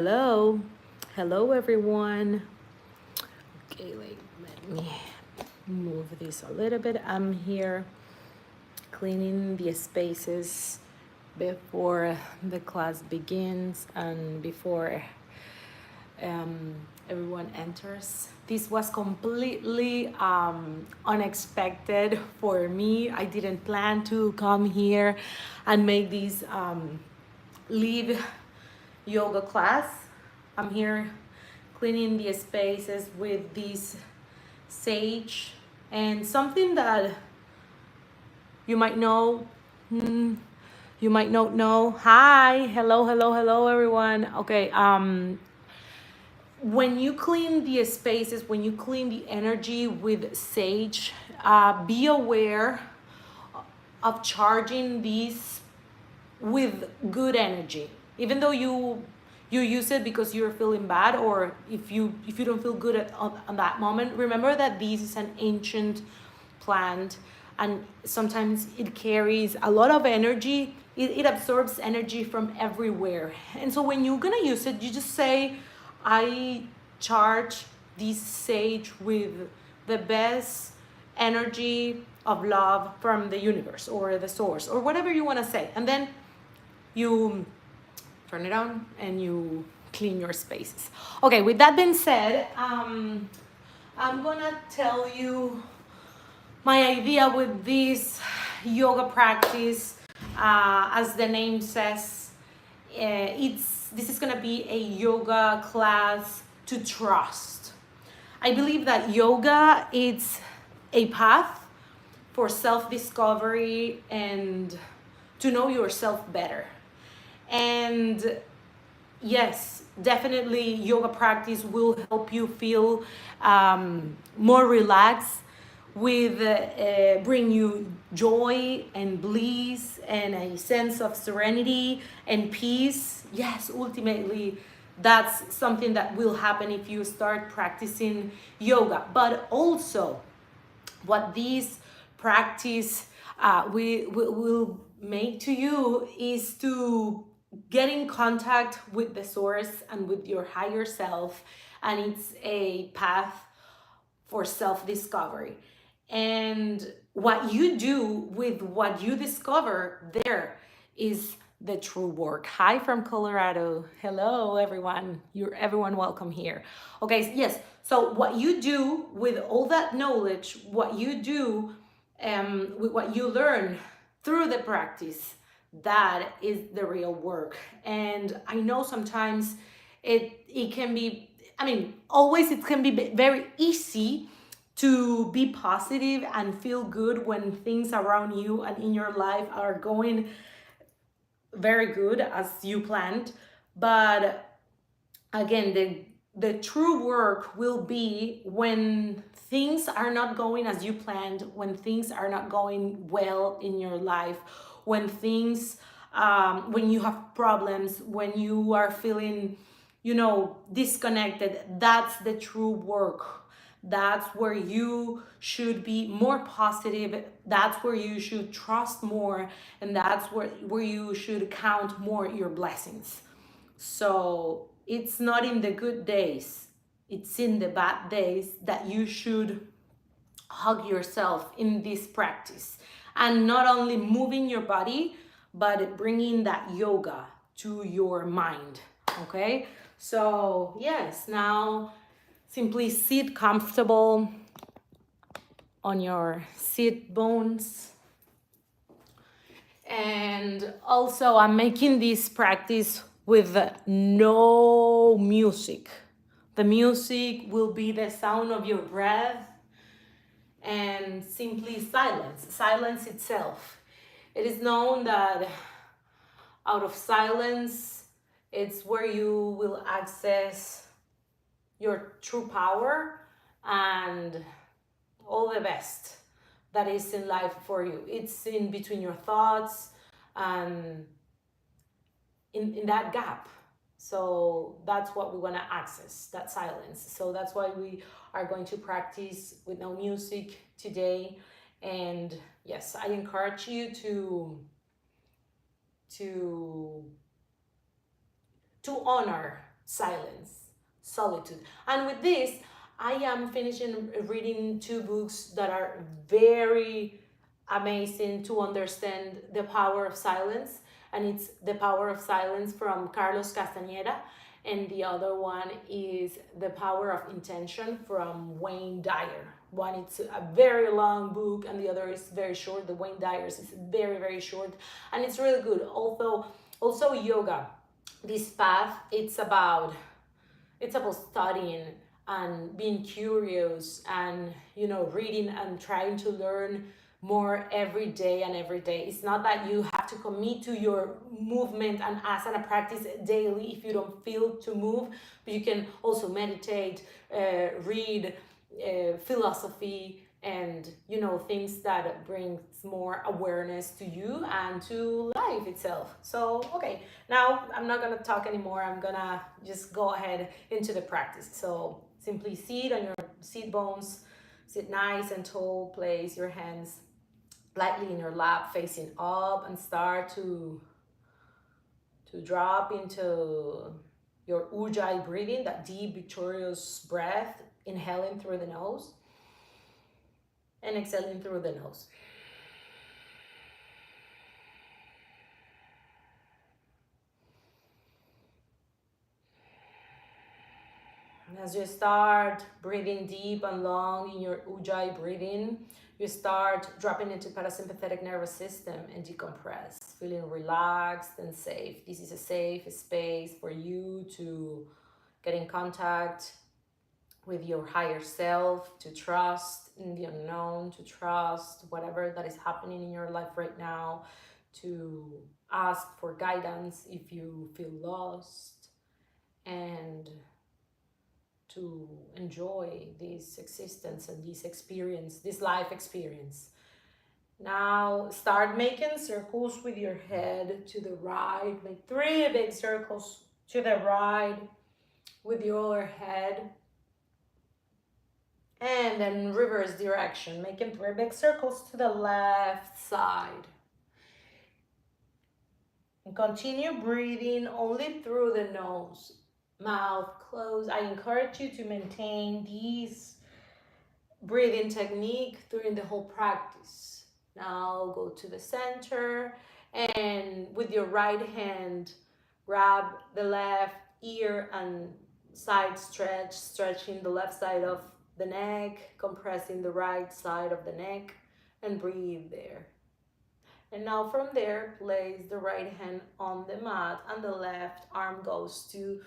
Hello everyone. Okay, let me move this a little bit. I'm here cleaning the spaces before the class begins and before everyone enters. This was completely unexpected for me. I didn't plan to come here and make this live yoga class. I'm here cleaning the spaces with this sage and something that you might know, you might not know. Hi, hello everyone. Okay, when you clean the spaces, when you clean the energy with sage, be aware of charging these with good energy. Even though you use it because you're feeling bad, or if you don't feel good on that moment, remember that this is an ancient plant, and sometimes it carries a lot of energy. It absorbs energy from everywhere, and so when you're gonna use it, you just say, I charge this sage with the best energy of love from the universe or the source or whatever you want to say, and then you turn it on and you clean your spaces. Okay, with that being said, I'm gonna tell you my idea with this yoga practice. As the name says, this is gonna be a yoga class to trust. I believe that yoga is a path for self-discovery and to know yourself better. And yes, definitely yoga practice will help you feel more relaxed, with bring you joy and bliss and a sense of serenity and peace. Yes, ultimately that's something that will happen if you start practicing yoga. But also what this practice will make to you is to get in contact with the source and with your higher self, and it's a path for self-discovery. And what you do with what you discover there is the true work. Hi from Colorado. Hello everyone. You're everyone welcome here. Okay, yes. So what you do with all that knowledge, what you do with what you learn through the practice, that is the real work. And I know sometimes it can be, I mean, always it can be very easy to be positive and feel good when things around you and in your life are going very good as you planned. But again, the true work will be when things are not going as you planned, when things are not going well in your life, when things when you have problems, when you are feeling, disconnected. That's the true work. That's where you should be more positive. That's where you should trust more, and that's where you should count more your blessings. So it's not in the good days, it's in the bad days that you should hug yourself in this practice. And not only moving your body, but bringing that yoga to your mind. Okay? So, yes, now simply sit comfortable on your sit bones. And also, I'm making this practice with no music. The music will be the sound of your breath and simply silence itself. It is known that out of silence, it's where you will access your true power and all the best that is in life for you. It's in between your thoughts and in that gap. So that's what we want to access, that silence. So that's why we are going to practice with no music today. And yes, I encourage you to to honor silence, solitude. And with this, I am finishing reading 2 books that are very amazing to understand the power of silence. And it's The Power of Silence from Carlos Castaneda, and the other one is The Power of Intention from Wayne Dyer. One, it's a very long book, and the other is very short. The Wayne Dyer's is very, very short, and it's really good. Also yoga. This path, it's about studying and being curious and, you know, reading and trying to learn more every day and every day. It's not that you have to commit to your movement and asana practice daily if you don't feel to move, but you can also meditate, read philosophy, and, you know, things that brings more awareness to you and to life itself. So okay, now I'm not gonna talk anymore. I'm gonna just go ahead into the practice. So simply sit on your seat bones, sit nice and tall, place your hands lightly in your lap facing up, and start to drop into your ujjayi breathing, that deep victorious breath, inhaling through the nose and exhaling through the nose. And as you start breathing deep and long in your ujjayi breathing, you start dropping into parasympathetic nervous system and decompress, feeling relaxed and safe. This is a safe space for you to get in contact with your higher self, to trust in the unknown, to trust whatever that is happening in your life right now, to ask for guidance if you feel lost, and to enjoy this existence and this experience, this life experience. Now start making circles with your head to the right. Make 3 big circles to the right with your head. And then reverse direction, making 3 big circles to the left side. And continue breathing only through the nose. Mouth closed. I encourage you to maintain this breathing technique during the whole practice. Now go to the center, and with your right hand, grab the left ear and side stretch, stretching the left side of the neck, compressing the right side of the neck, and breathe there. And now from there, place the right hand on the mat, and the left arm goes to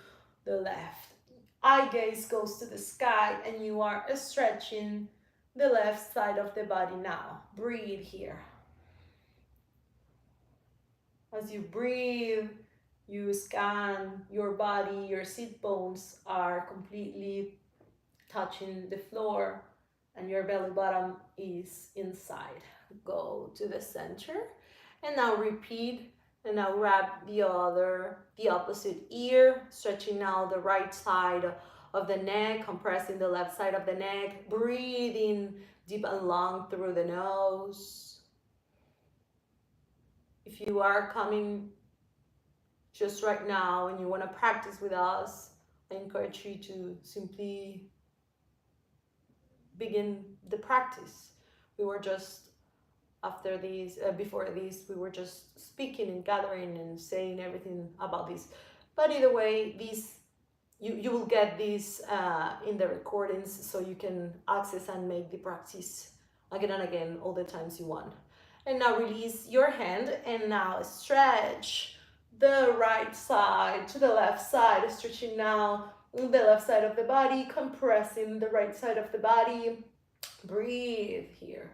the left. Eye gaze goes to the sky, and you are stretching the left side of the body now. Breathe here. As you breathe, you scan your body, your sit bones are completely touching the floor, and your belly bottom is inside. Go to the center, and now repeat. And now grab the opposite ear, stretching now the right side of the neck, compressing the left side of the neck, breathing deep and long through the nose. If you are coming just right now and you want to practice with us, I encourage you to simply begin the practice. We were just before this, we were just speaking and gathering and saying everything about this. But either way, you will get this in the recordings, so you can access and make the practice again and again all the times you want. And now release your hand, and now stretch the right side to the left side, stretching now the left side of the body, compressing the right side of the body. Breathe here.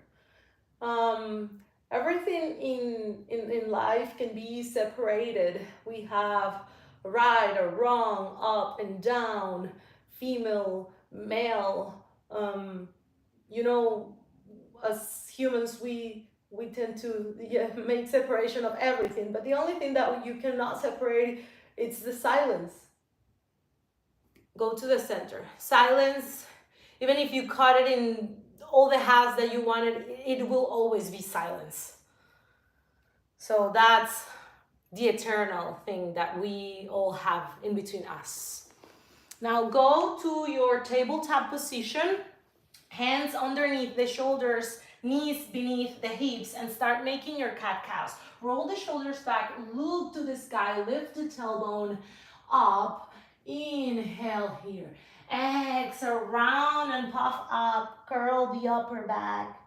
Everything in life can be separated. We have right or wrong, up and down, female, male. You know, as humans, we tend to make separation of everything, but the only thing that you cannot separate is the silence. Go to the center. Silence, even if you cut it in all the halves that you wanted, it will always be silence. So that's the eternal thing that we all have in between us. Now go to your tabletop position, hands underneath the shoulders, knees beneath the hips, and start making your cat-cows. Roll the shoulders back, look to the sky, lift the tailbone up. Inhale here. Exhale, round and puff up, curl the upper back.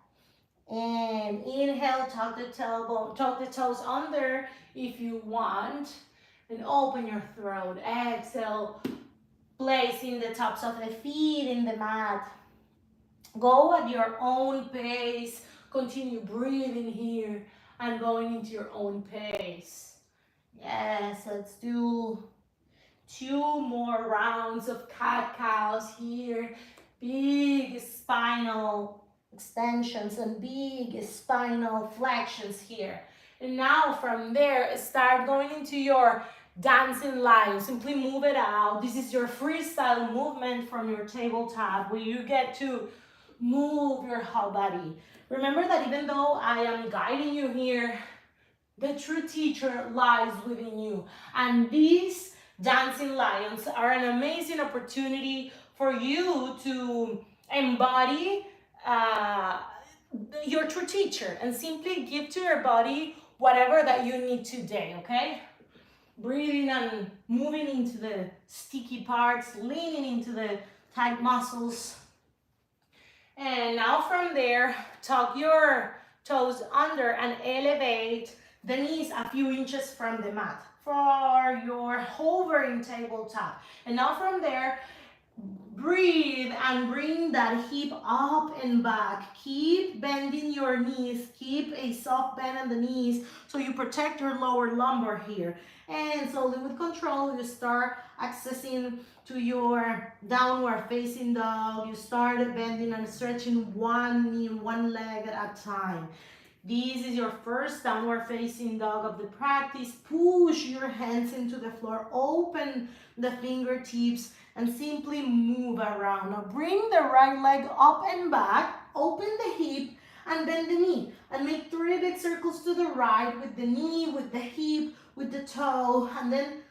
And inhale, tuck the tailbone, tuck the toes under if you want, and open your throat. Exhale, placing the tops of the feet in the mat. Go at your own pace. Continue breathing here and going into your own pace. Yes, let's do 2 more rounds of cat-cows here. Big spinal extensions and big spinal flexions here. And now from there, start going into your dancing lion. Simply move it out. This is your freestyle movement from your tabletop where you get to move your whole body. Remember that even though I am guiding you here, the true teacher lies within you. And these dancing lions are an amazing opportunity for you to embody your true teacher and simply give to your body whatever that you need today, okay? Breathing and moving into the sticky parts, leaning into the tight muscles. And now from there, tuck your toes under and elevate the knees a few inches from the mat for your hovering tabletop. And now from there, breathe and bring that hip up and back. Keep bending your knees. Keep a soft bend in the knees so you protect your lower lumbar here. And slowly with control, you start accessing to your downward facing dog. You start bending and stretching one knee, one leg at a time. This is your first downward facing dog of the practice. Push your hands into the floor. Open the fingertips and simply move around. Now bring the right leg up and back. Open the hip and bend the knee. And make 3 big circles to the right with the knee, with the hip, with the toe. And then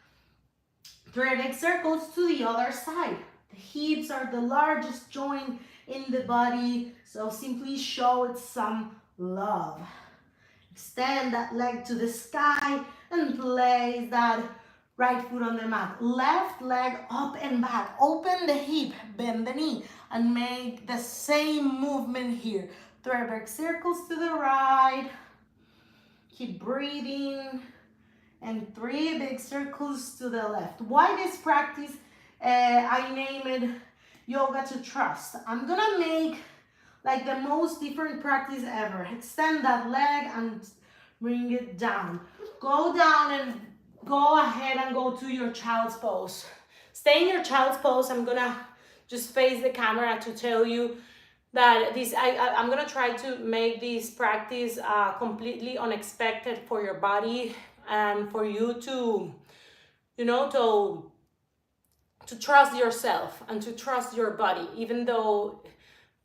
3 big circles to the other side. The hips are the largest joint in the body, so simply show it some love. Extend that leg to the sky and place that right foot on the mat. Left leg up and back. Open the hip, bend the knee, and make the same movement here. 3 big circles to the right. Keep breathing. And 3 big circles to the left. Why this practice? I name it Yoga to Trust. I'm gonna make like the most different practice ever. Extend that leg and bring it down. Go down and go ahead and go to your child's pose. Stay in your child's pose. I'm gonna just face the camera to tell you that I'm gonna try to make this practice completely unexpected for your body and for you to, to trust yourself and to trust your body, even though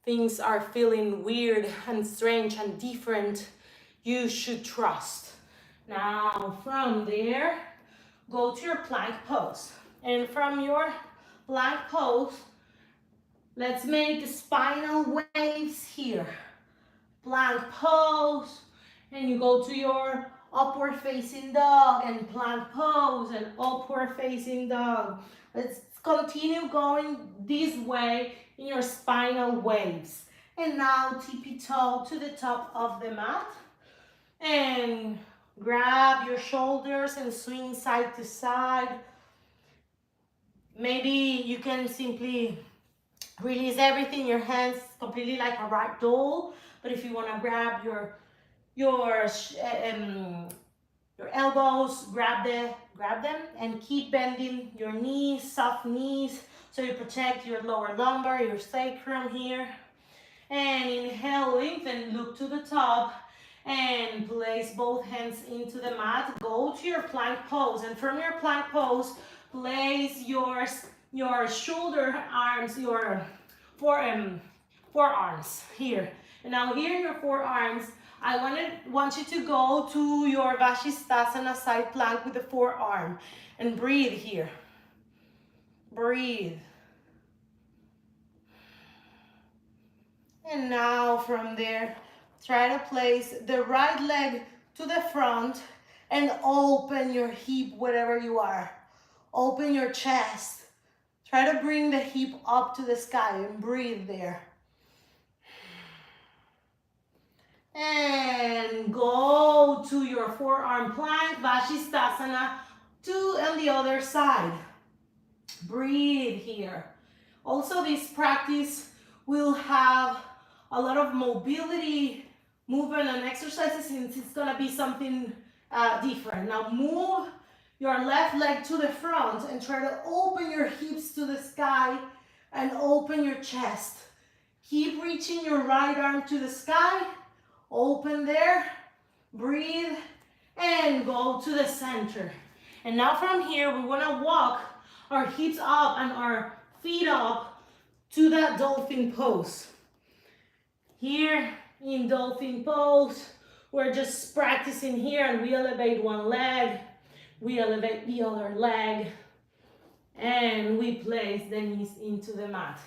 things are feeling weird and strange and different, you should trust. Now from there, go to your plank pose. And from your plank pose, let's make spinal waves here. Plank pose, and you go to your upward facing dog and plank pose and upward facing dog. Let's continue going this way in your spinal waves. And now tippy toe to the top of the mat and grab your shoulders and swing side to side. Maybe you can simply release everything, your hands completely like a rag doll. But if you want to grab your elbows, grab them and keep bending your knees, soft knees, so you protect your lower lumbar, your sacrum here. And inhale, lengthen, look to the top and place both hands into the mat. Go to your plank pose, and from your plank pose, place your shoulder arms, your forearms here. And now here in your forearms, I want you to go to your Vashisthasana side plank with the forearm and breathe here. Breathe. And now from there, try to place the right leg to the front and open your hip wherever you are. Open your chest. Try to bring the hip up to the sky and breathe there. And go to your forearm plank, Vashisthasana, and the other side. Breathe here. Also, this practice will have a lot of mobility, movement, and exercises since it's gonna be something different. Now move your left leg to the front and try to open your hips to the sky and open your chest. Keep reaching your right arm to the sky. Open there, breathe, and go to the center. And now from here, we wanna walk our hips up and our feet up to that dolphin pose. Here in dolphin pose, we're just practicing here, and we elevate one leg, we elevate the other leg, and we place the knees into the mat.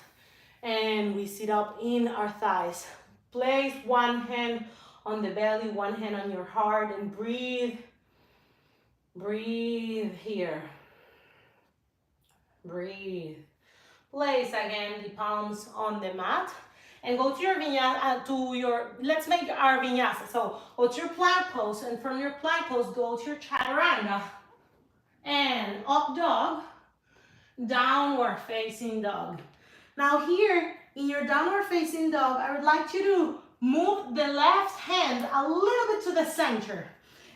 And we sit up in our thighs. Place one hand on the belly, one hand on your heart, and breathe. Breathe here. Breathe. Place again the palms on the mat. And go to your vinyasa, let's make our vinyasa. So go to your plank pose, and from your plank pose, go to your chaturanga. And up dog, downward facing dog. Now here, in your downward facing dog, I would like you to move the left hand a little bit to the center.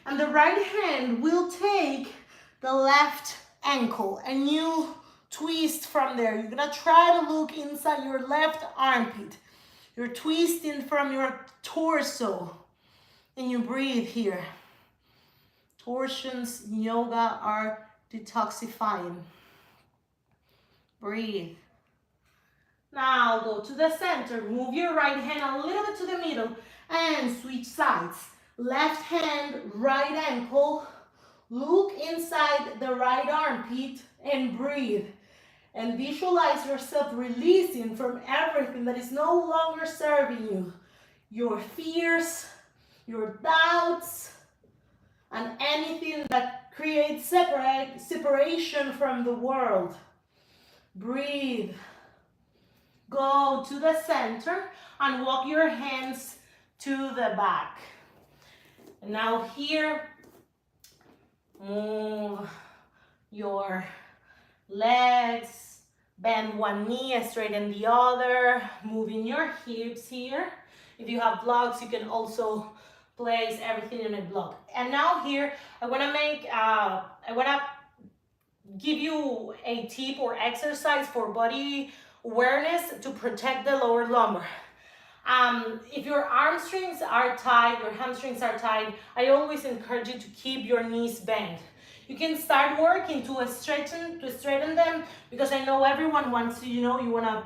And the right hand will take the left ankle, and you twist from there. You're gonna try to look inside your left armpit. You're twisting from your torso, and you breathe here. Torsions in yoga are detoxifying. Breathe. Now go to the center. Move your right hand a little bit to the middle and switch sides. Left hand, right ankle. Look inside the right armpit and breathe. And visualize yourself releasing from everything that is no longer serving you. Your fears, your doubts, and anything that creates separation from the world. Breathe. Go to the center and walk your hands to the back. And now here, move your legs, bend one knee, straighten the other, moving your hips here. If you have blocks, you can also place everything in a block. And now here, I wanna give you a tip or exercise for body awareness to protect the lower lumbar. If your hamstrings are tight, your hamstrings are tight, I always encourage you to keep your knees bent. You can start working to straighten them, because I know everyone wants to, you wanna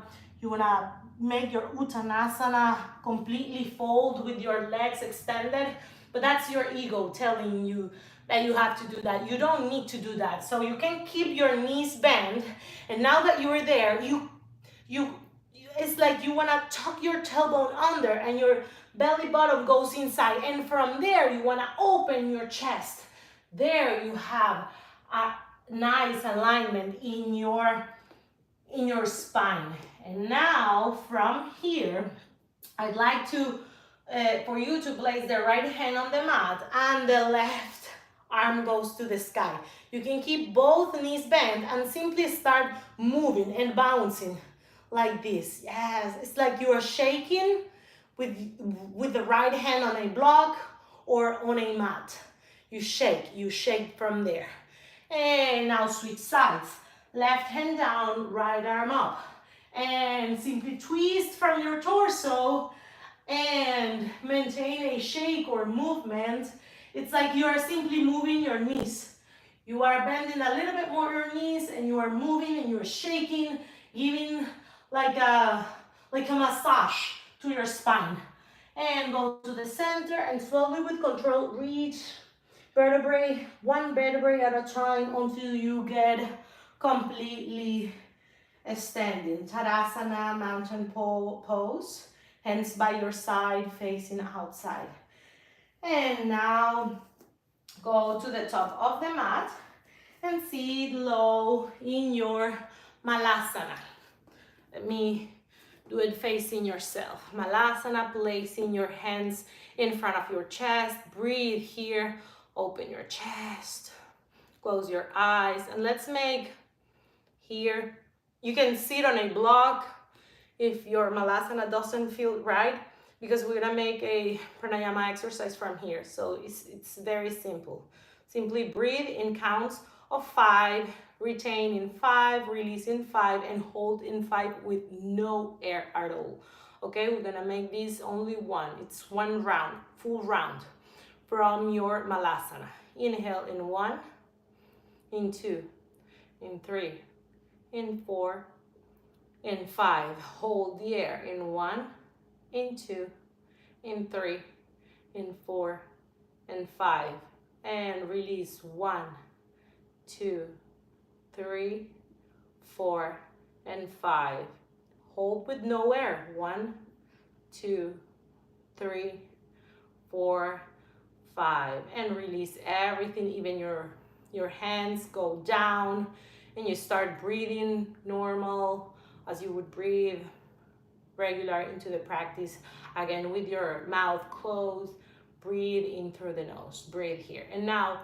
make your uttanasana completely fold with your legs extended, but that's your ego telling you that you have to do that. You don't need to do that. So you can keep your knees bent, and now that you're there, it's like you wanna tuck your tailbone under and your belly button goes inside, and from there you wanna open your chest. There you have a nice alignment in your spine. And now from here, I'd like to for you to place the right hand on the mat and the left arm goes to the sky. You can keep both knees bent and simply start moving and bouncing like this. Yes, it's like you are shaking with the right hand on a block or on a mat. You shake from there. And now switch sides. Left hand down, right arm up. And simply twist from your torso and maintain a shake or movement. It's like you are simply moving your knees. You are bending a little bit more your knees, and you are moving and you're shaking, giving like a massage to your spine. And go to the center and slowly with control reach vertebrae, one vertebrae at a time until you get completely Standing, Tadasana, mountain pose, hands by your side, facing outside. And now go to the top of the mat and sit low in your Malasana. Let me do it facing yourself. Malasana, placing your hands in front of your chest. Breathe here, open your chest, close your eyes, and let's make here, you can sit on a block if your Malasana doesn't feel right, because we're gonna make a Pranayama exercise from here. So it's very simple. Simply breathe in counts of 5, retain in 5, release in 5, and hold in 5 with no air at all. Okay, we're gonna make this only one. It's one round, full round from your Malasana. Inhale in 1, in 2, in 3, in 4, in 5. Hold the air in 1, in 2, in 3, in 4, and 5. And release 1, 2, 3, 4, and 5. Hold with no air. 1, 2, 3, 4, 5. And release everything, even your hands go down, and you start breathing normal as you would breathe regular into the practice. Again, with your mouth closed, breathe in through the nose. Breathe here. And now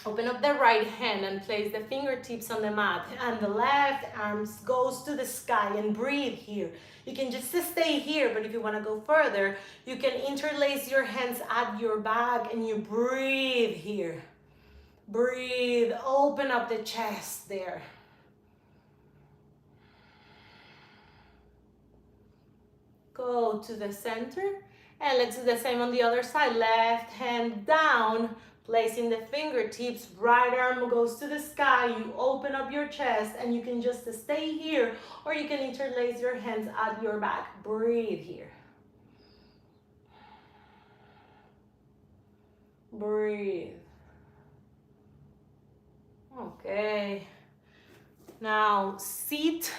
open up the right hand and place the fingertips on the mat, and the left arm goes to the sky, and breathe here. You can just stay here, but if you want to go further, you can interlace your hands at your back and you breathe here. Breathe, open up the chest there. Go to the center, and let's do the same on the other side. Left hand down, placing the fingertips, right arm goes to the sky. You open up your chest, and you can just stay here, or you can interlace your hands at your back. Breathe here. Breathe. Okay. Now sit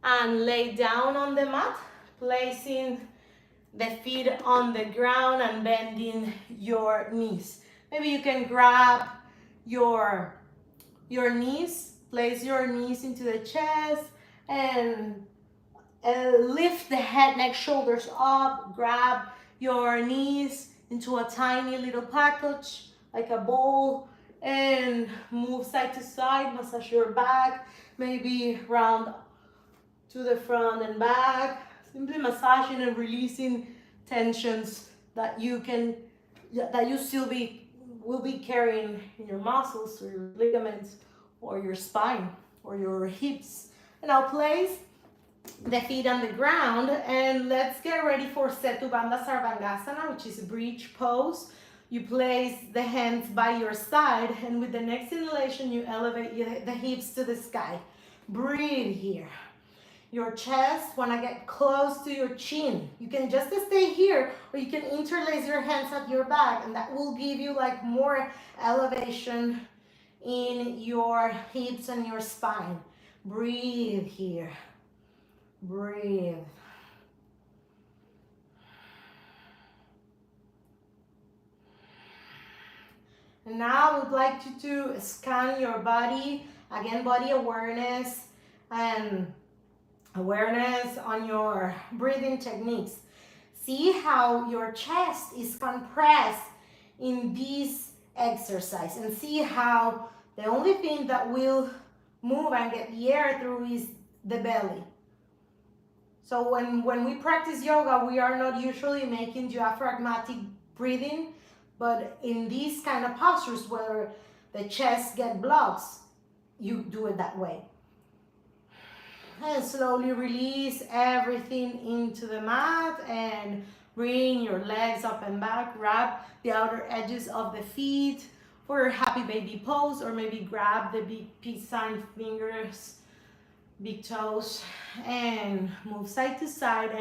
and lay down on the mat, placing the feet on the ground and bending your knees. Maybe you can grab your knees, place your knees into the chest, and lift the head, neck, shoulders up. Grab your knees into a tiny little package, like a bowl, and move side to side. Massage your back, maybe round to the front and back. Simply massaging and releasing tensions that you will be carrying in your muscles or your ligaments or your spine or your hips. And now place the feet on the ground, and let's get ready for Setubandha Sarvangasana, which is a bridge pose. You place the hands by your side, and with the next inhalation, you elevate the hips to the sky. Breathe here. Your chest wanna get close to your chin. You can just stay here, or you can interlace your hands at your back, and that will give you like more elevation in your hips and your spine. Breathe here. Breathe. And now I would like you to scan your body. Again, body awareness and awareness on your breathing techniques. See how your chest is compressed in this exercise, and see how the only thing that will move and get the air through is the belly. So when we practice yoga, we are not usually making diaphragmatic breathing, but in these kind of postures where the chest get blocks, you do it that way. And slowly release everything into the mat, and bring your legs up and back. Grab the outer edges of the feet for a happy baby pose, or maybe grab the big peace sign fingers, big toes, and move side to side,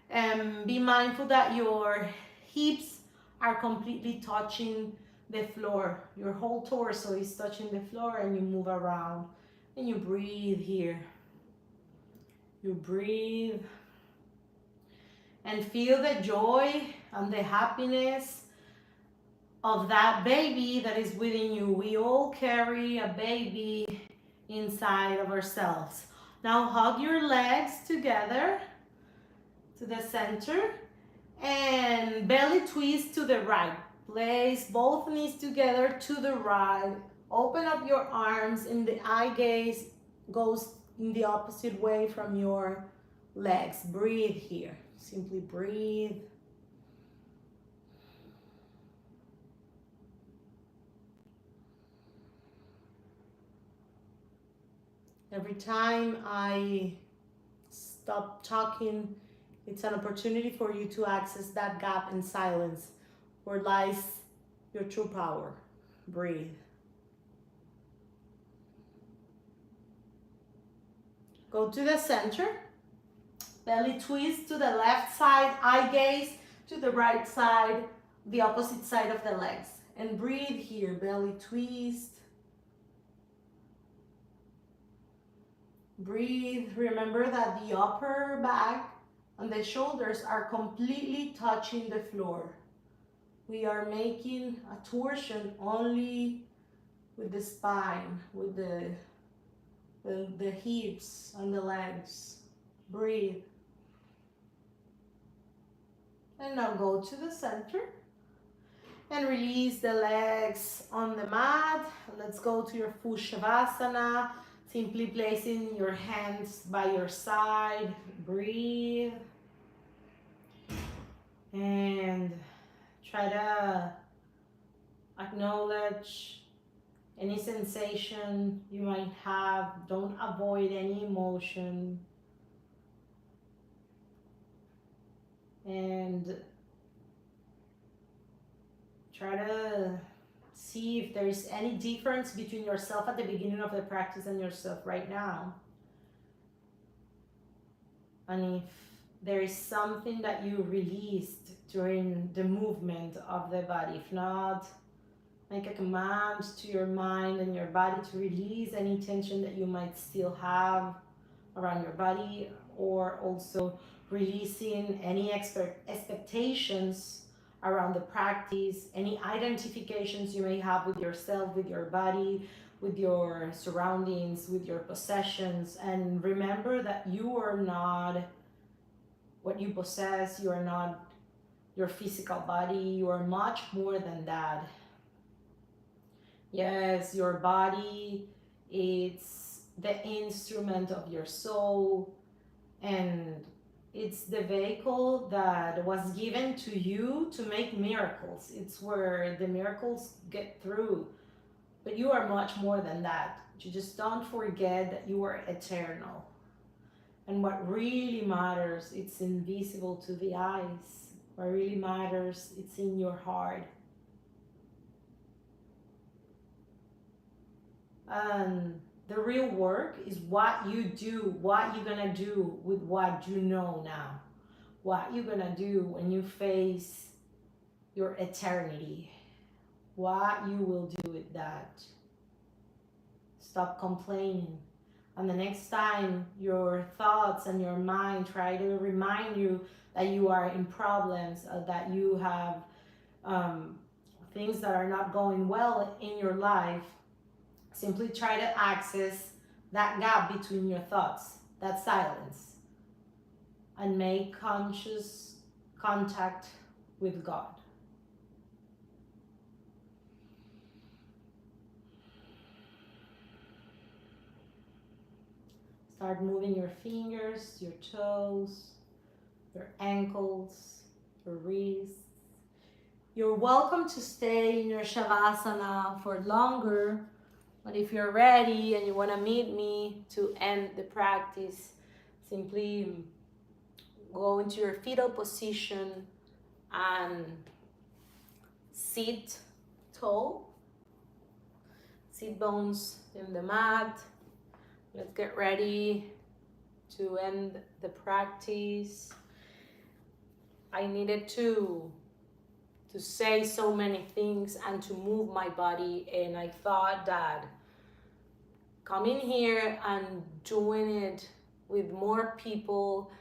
and be mindful that your hips are completely touching the floor. Your whole torso is touching the floor, and you move around And you breathe here. You breathe and feel the joy and the happiness of that baby that is within you. We all carry a baby inside of ourselves. Now hug your legs together to the center and belly twist to the right. Place both knees together to the right. Open up your arms and the eye gaze goes in the opposite way from your legs. Breathe here. Simply breathe. Every time I stop talking, it's an opportunity for you to access that gap in silence where lies your true power. Breathe. Go to the center. Belly twist to the left side, eye gaze to the right side, the opposite side of the legs. And breathe here, belly twist. Breathe. Remember that the upper back and the shoulders are completely touching the floor. We are making a torsion only with the spine, with the hips and the legs. Breathe. And now go to the center and release the legs on the mat. Let's go to your full Savasana. Simply placing your hands by your side. Breathe. And try to acknowledge any sensation you might have. Don't avoid any emotion. And try to see if there is any difference between yourself at the beginning of the practice and yourself right now. And if there is something that you released during the movement of the body. If not, make a command to your mind and your body to release any tension that you might still have around your body, or also releasing any expectations around the practice, any identifications you may have with yourself, with your body, with your surroundings, with your possessions. And remember that you are not what you possess, you are not your physical body, you are much more than that. Yes, your body, it's the instrument of your soul, and it's the vehicle that was given to you to make miracles. It's where the miracles get through. But you are much more than that. You just don't forget that you are eternal. And what really matters, it's invisible to the eyes. What really matters, it's in your heart. And the real work is what you do, what you're gonna do with what you know now. What you're gonna do when you face your eternity. What you will do with that. Stop complaining. And the next time your thoughts and your mind try to remind you that you are in problems, that you have things that are not going well in your life, simply try to access that gap between your thoughts, that silence, and make conscious contact with God. Start moving your fingers, your toes, your ankles, your wrists. You're welcome to stay in your Shavasana for longer, but if you're ready and you want to meet me to end the practice, simply go into your fetal position and sit tall. Sit bones in the mat. Let's get ready to end the practice. I needed to say so many things and to move my body, and I thought that coming here and doing it with more people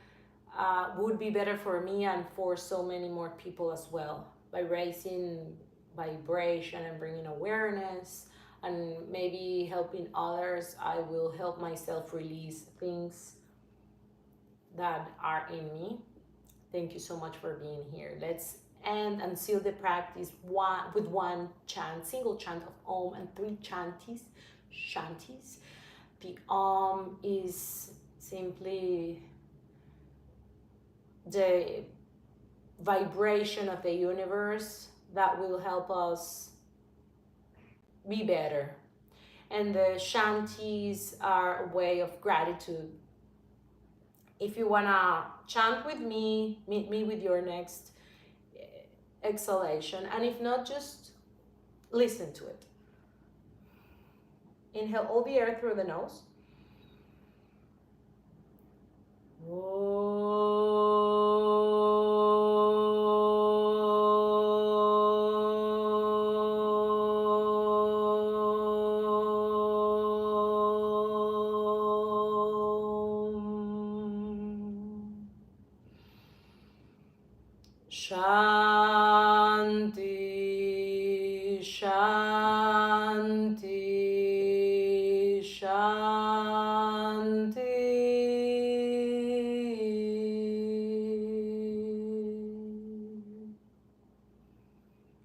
would be better for me and for so many more people as well, by raising vibration and bringing awareness and maybe helping others. I will help myself release things that are in me. Thank you so much for being here. Let's end and seal the practice with one chant, single chant of Om, and three shantis. The Om is simply the vibration of the universe that will help us be better. And the shantis are a way of gratitude. If you wanna chant with me, meet me with your next exhalation. And if not, just listen to it. Inhale all the air through the nose. Shanti, Shanti, Shanti.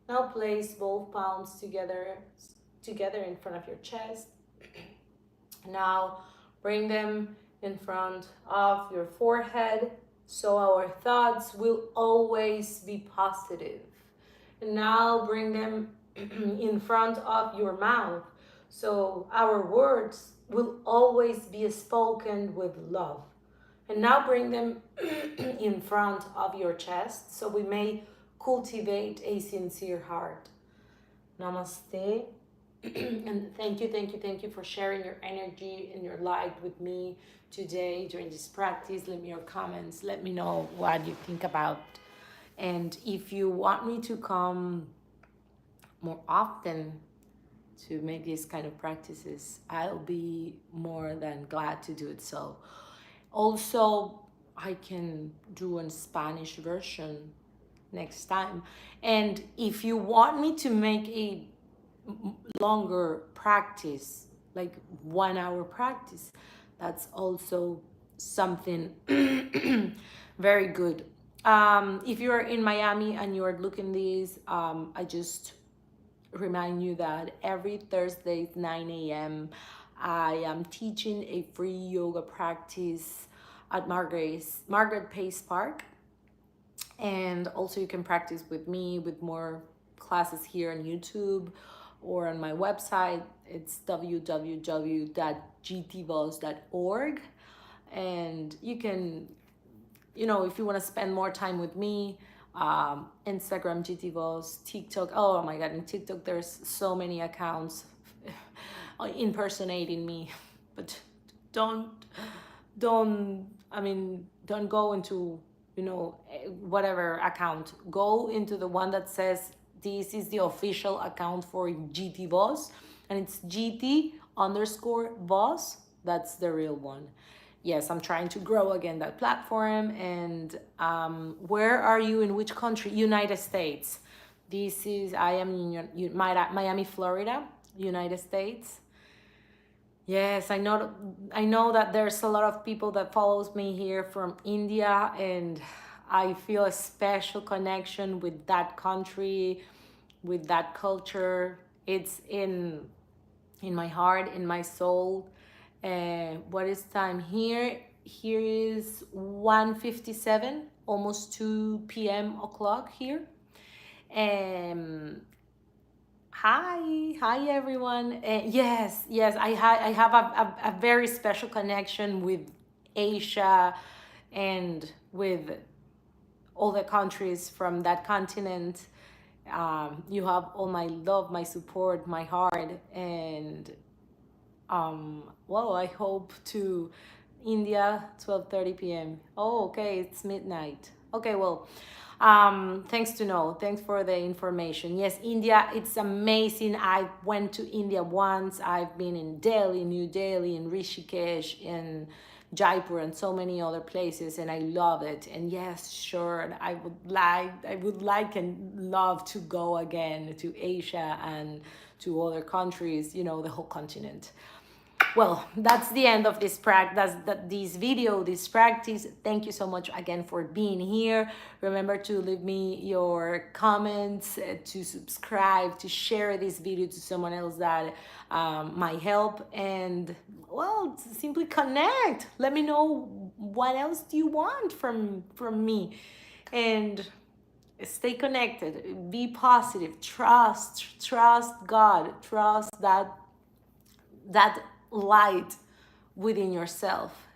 Now place both palms together in front of your chest. Now bring them in front of your forehead, so our thoughts will always be positive. And now bring them in front of your mouth, so our words will always be spoken with love. And now bring them in front of your chest, so we may cultivate a sincere heart. Namaste. And thank you for sharing your energy and your light with me today during this practice. Leave me your comments. Let me know what you think about. And if you want me to come more often to make these kind of practices, I'll be more than glad to do it. So also, I can do a Spanish version next time. And if you want me to make a longer practice, like 1 hour practice, that's also something very good. If you are in Miami and you are looking these, I just remind you that every Thursday at 9 a.m. I am teaching a free yoga practice at Margaret Pace Park. And also you can practice with me with more classes here on YouTube or on my website. It's www.jitivoz.org. And you can, if you want to spend more time with me, Instagram Jitivoz, TikTok. Oh my God, in TikTok there's so many accounts impersonating me, but don't go into whatever account. Go into the one that says this is the official account for Jitivoz, and it's GT_Voz. That's the real one. Yes, I'm trying to grow again that platform. And where are you, in which country? United States. I am in Miami, Florida, United States. Yes, I know that there's a lot of people that follows me here from India, and I feel a special connection with that country, with that culture. It's in my heart, in my soul. What is time here? Here is 1:57, almost 2 p.m. o'clock here. Hi everyone. Yes, I have a very special connection with Asia and with all the countries from that continent. You have all my love, my support, my heart, and I hope to India 12:30 p.m. Oh, okay, it's midnight. Okay, well, thanks to know. Thanks for the information. Yes, India, it's amazing. I went to India once. I've been in Delhi, New Delhi, in Rishikesh, in Jaipur, and so many other places, and I love it. And yes, sure, I would like and love to go again to Asia and to other countries, the whole continent. Well, that's the end of this practice, this video, this practice. Thank you so much again for being here. Remember to leave me your comments, to subscribe, to share this video to someone else that might help, and well, simply connect. Let me know what else do you want from me, and stay connected. Be positive. Trust God. Trust that light within yourself,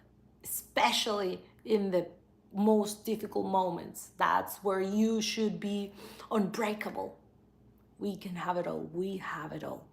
especially in the most difficult moments. That's where you should be unbreakable. We can have it all. We have it all.